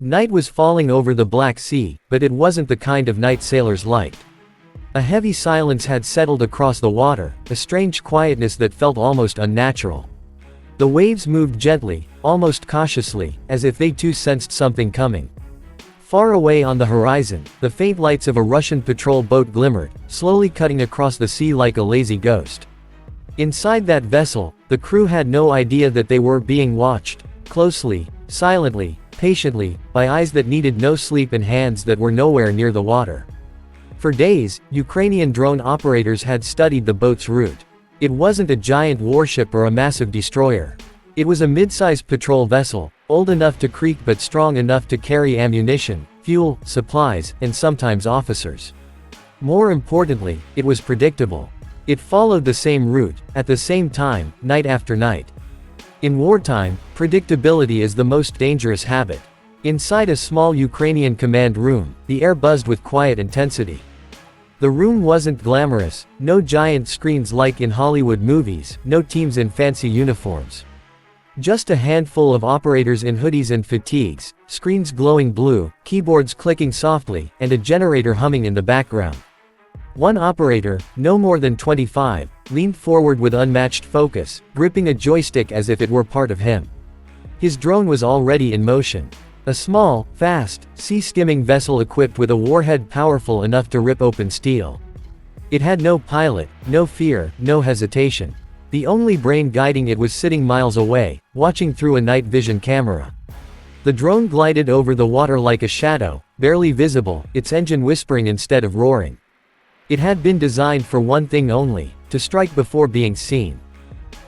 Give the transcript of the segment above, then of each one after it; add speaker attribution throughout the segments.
Speaker 1: Night was falling over the Black Sea, but it wasn't the kind of night sailors liked. A heavy silence had settled across the water, a strange quietness that felt almost unnatural. The waves moved gently, almost cautiously, as if they too sensed something coming. Far away on the horizon, the faint lights of a Russian patrol boat glimmered, slowly cutting across the sea like a lazy ghost. Inside that vessel, the crew had no idea that they were being watched, closely, silently, patiently, by eyes that needed no sleep and hands that were nowhere near the water. For days, Ukrainian drone operators had studied the boat's route. It wasn't a giant warship or a massive destroyer. It was a mid-sized patrol vessel, old enough to creak but strong enough to carry ammunition, fuel, supplies, and sometimes officers. More importantly, it was predictable. It followed the same route, at the same time, night after night. In wartime, predictability is the most dangerous habit. Inside a small Ukrainian command room, the air buzzed with quiet intensity. The room wasn't glamorous, no giant screens like in Hollywood movies, no teams in fancy uniforms. Just a handful of operators in hoodies and fatigues, screens glowing blue, keyboards clicking softly, and a generator humming in the background. One operator, no more than 25, leaned forward with unmatched focus, gripping a joystick as if it were part of him. His drone was already in motion. A small, fast, sea-skimming vessel equipped with a warhead powerful enough to rip open steel. It had no pilot, no fear, no hesitation. The only brain guiding it was sitting miles away, watching through a night vision camera. The drone glided over the water like a shadow, barely visible, its engine whispering instead of roaring. It had been designed for one thing only, to strike before being seen.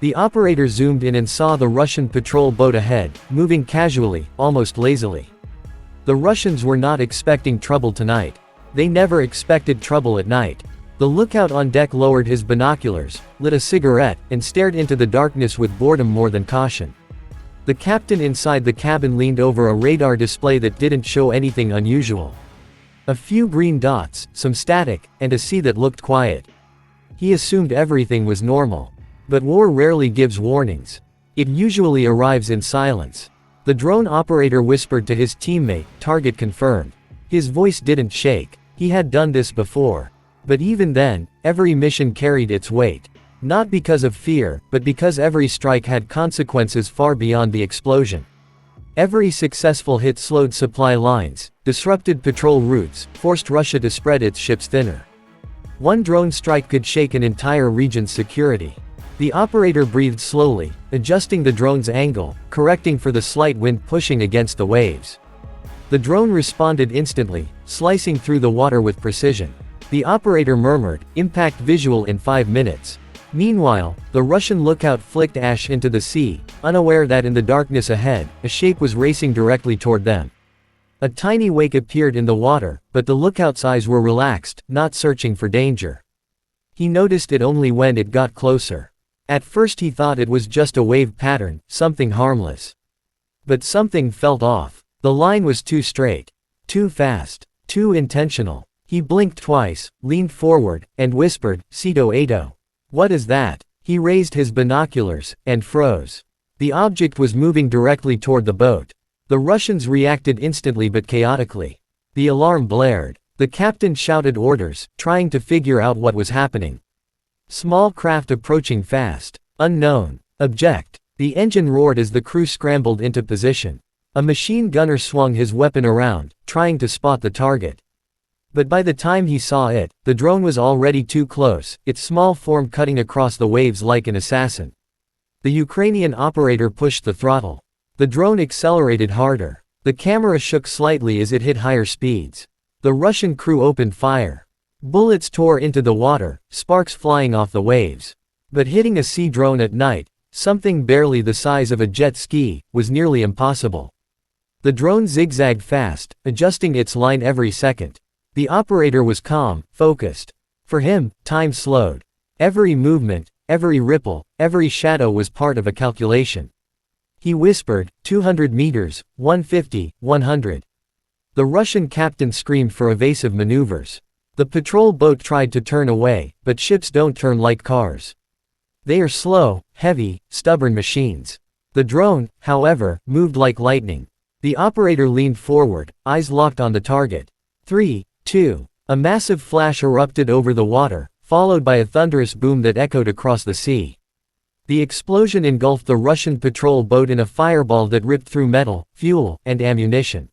Speaker 1: The operator zoomed in and saw the Russian patrol boat ahead, moving casually, almost lazily. The Russians were not expecting trouble tonight. They never expected trouble at night. The lookout on deck lowered his binoculars, lit a cigarette, and stared into the darkness with boredom more than caution. The captain inside the cabin leaned over a radar display that didn't show anything unusual. A few green dots, some static, and a sea that looked quiet. He assumed everything was normal. But war rarely gives warnings. It usually arrives in silence. The drone operator whispered to his teammate, "Target confirmed." His voice didn't shake. He had done this before. But even then, every mission carried its weight. Not because of fear, but because every strike had consequences far beyond the explosion. Every successful hit slowed supply lines, disrupted patrol routes, forced Russia to spread its ships thinner. One drone strike could shake an entire region's security. The operator breathed slowly, adjusting the drone's angle, correcting for the slight wind pushing against the waves. The drone responded instantly, slicing through the water with precision. The operator murmured, "Impact visual in 5 minutes." Meanwhile, the Russian lookout flicked ash into the sea, unaware that in the darkness ahead, a shape was racing directly toward them. A tiny wake appeared in the water, but the lookout's eyes were relaxed, not searching for danger. He noticed it only when it got closer. At first he thought it was just a wave pattern, something harmless. But something felt off. The line was too straight. Too fast. Too intentional. He blinked twice, leaned forward, and whispered, "Cito Ato." "What is that?" He raised his binoculars, and froze. The object was moving directly toward the boat. The Russians reacted instantly but chaotically. The alarm blared. The captain shouted orders, trying to figure out what was happening. Small craft approaching fast. Unknown. Object. The engine roared as the crew scrambled into position. A machine gunner swung his weapon around, trying to spot the target. But by the time he saw it, the drone was already too close, its small form cutting across the waves like an assassin. The Ukrainian operator pushed the throttle. The drone accelerated harder. The camera shook slightly as it hit higher speeds. The Russian crew opened fire. Bullets tore into the water, sparks flying off the waves. But hitting a sea drone at night, something barely the size of a jet ski, was nearly impossible. The drone zigzagged fast, adjusting its line every second. The operator was calm, focused. For him, time slowed. Every movement, every ripple, every shadow was part of a calculation. He whispered, 200 meters, 150, 100. The Russian captain screamed for evasive maneuvers. The patrol boat tried to turn away, but ships don't turn like cars. They are slow, heavy, stubborn machines. The drone, however, moved like lightning. The operator leaned forward, eyes locked on the target. 3, 2. A massive flash erupted over the water, followed by a thunderous boom that echoed across the sea. The explosion engulfed the Russian patrol boat in a fireball that ripped through metal, fuel, and ammunition.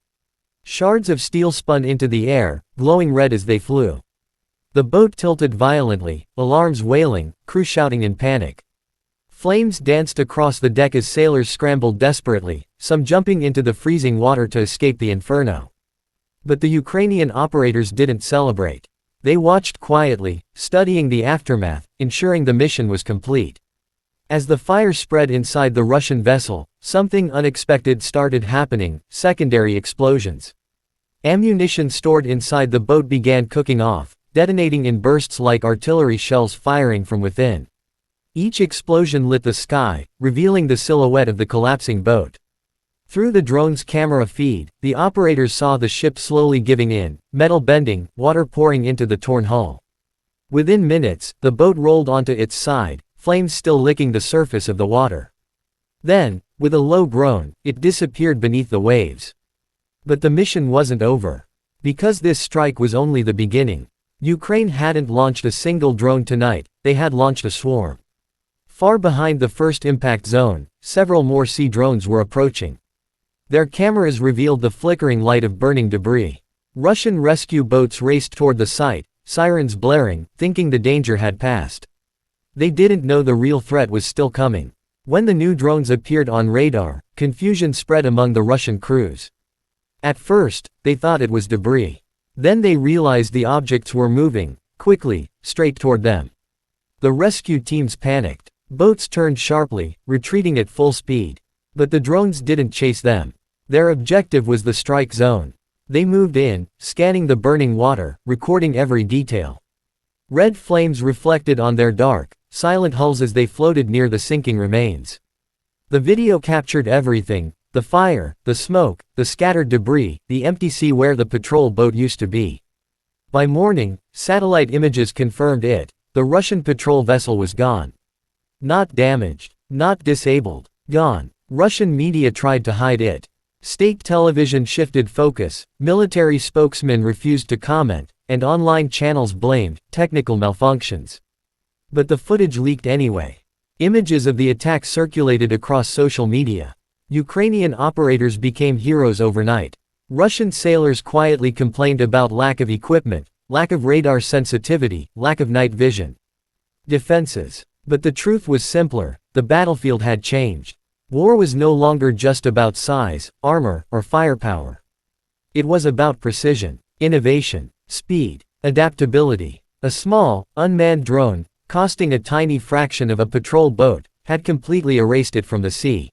Speaker 1: Shards of steel spun into the air, glowing red as they flew. The boat tilted violently, alarms wailing, crew shouting in panic. Flames danced across the deck as sailors scrambled desperately, some jumping into the freezing water to escape the inferno. But the Ukrainian operators didn't celebrate. They watched quietly, studying the aftermath, ensuring the mission was complete. As the fire spread inside the Russian vessel, something unexpected started happening: secondary explosions. Ammunition stored inside the boat began cooking off, detonating in bursts like artillery shells firing from within. Each explosion lit the sky, revealing the silhouette of the collapsing boat. Through the drone's camera feed, the operators saw the ship slowly giving in, metal bending, water pouring into the torn hull. Within minutes, the boat rolled onto its side, flames still licking the surface of the water. Then, with a low groan, it disappeared beneath the waves. But the mission wasn't over. Because this strike was only the beginning. Ukraine hadn't launched a single drone tonight, they had launched a swarm. Far behind the first impact zone, several more sea drones were approaching. Their cameras revealed the flickering light of burning debris. Russian rescue boats raced toward the site, sirens blaring, thinking the danger had passed. They didn't know the real threat was still coming. When the new drones appeared on radar, confusion spread among the Russian crews. At first, they thought it was debris. Then they realized the objects were moving, quickly, straight toward them. The rescue teams panicked. Boats turned sharply, retreating at full speed. But the drones didn't chase them. Their objective was the strike zone. They moved in, scanning the burning water, recording every detail. Red flames reflected on their dark, silent hulls as they floated near the sinking remains. The video captured everything: the fire, the smoke, the scattered debris, the empty sea where the patrol boat used to be. By morning, satellite images confirmed it: the Russian patrol vessel was gone. Not damaged, not disabled, gone. Russian media tried to hide it. State television shifted focus, military spokesmen refused to comment, and online channels blamed technical malfunctions. But the footage leaked anyway. Images of the attack circulated across social media. Ukrainian operators became heroes overnight. Russian sailors quietly complained about lack of equipment, lack of radar sensitivity, lack of night vision. Defenses. But the truth was simpler: the battlefield had changed. War was no longer just about size, armor, or firepower. It was about precision, innovation, speed, adaptability. A small, unmanned drone, costing a tiny fraction of a patrol boat, had completely erased it from the sea.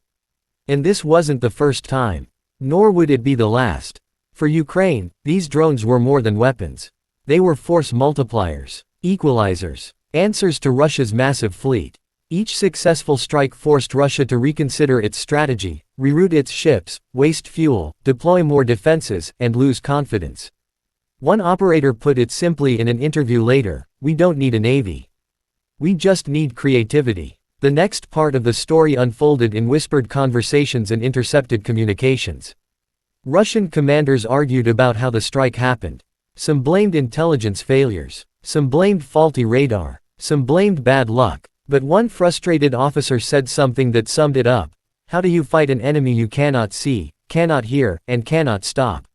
Speaker 1: And this wasn't the first time. Nor would it be the last. For Ukraine, these drones were more than weapons. They were force multipliers, equalizers, answers to Russia's massive fleet. Each successful strike forced Russia to reconsider its strategy, reroute its ships, waste fuel, deploy more defenses, and lose confidence. One operator put it simply in an interview later: "We don't need a navy. We just need creativity." The next part of the story unfolded in whispered conversations and intercepted communications. Russian commanders argued about how the strike happened. Some blamed intelligence failures. Some blamed faulty radar. Some blamed bad luck. But one frustrated officer said something that summed it up: "How do you fight an enemy you cannot see, cannot hear, and cannot stop?"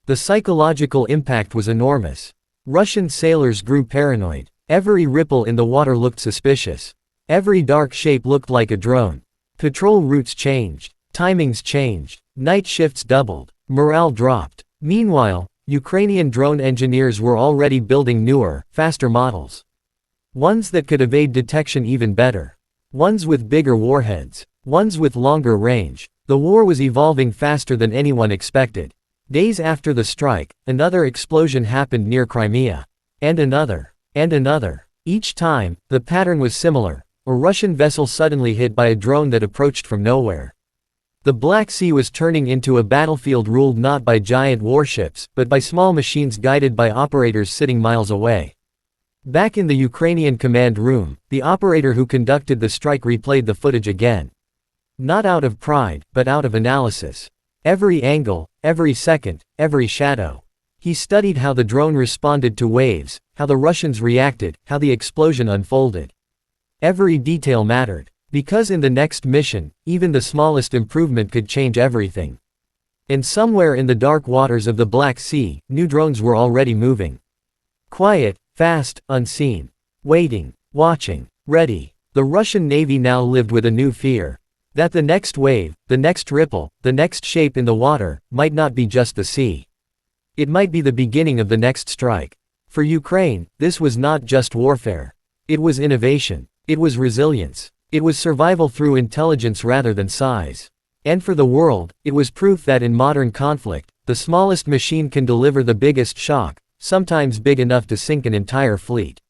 Speaker 1: The psychological impact was enormous. Russian sailors grew paranoid. Every ripple in the water looked suspicious. Every dark shape looked like a drone. Patrol routes changed. Timings changed. Night shifts doubled. Morale dropped. Meanwhile, Ukrainian drone engineers were already building newer, faster models. Ones that could evade detection even better. Ones with bigger warheads. Ones with longer range. The war was evolving faster than anyone expected. Days after the strike, another explosion happened near Crimea. And another. And another. Each time, the pattern was similar: a Russian vessel suddenly hit by a drone that approached from nowhere. The Black Sea was turning into a battlefield ruled not by giant warships, but by small machines guided by operators sitting miles away. Back in the Ukrainian command room, the operator who conducted the strike replayed the footage again. Not out of pride, but out of analysis. Every angle, every second, every shadow. He studied how the drone responded to waves, how the Russians reacted, how the explosion unfolded. Every detail mattered. Because in the next mission, even the smallest improvement could change everything. And somewhere in the dark waters of the Black Sea, new drones were already moving. Quiet, fast, unseen. Waiting, watching, ready. The Russian Navy now lived with a new fear. That the next wave, the next ripple, the next shape in the water, might not be just the sea. It might be the beginning of the next strike. For Ukraine, this was not just warfare. It was innovation. It was resilience. It was survival through intelligence rather than size. And for the world, it was proof that in modern conflict, the smallest machine can deliver the biggest shock, sometimes big enough to sink an entire fleet.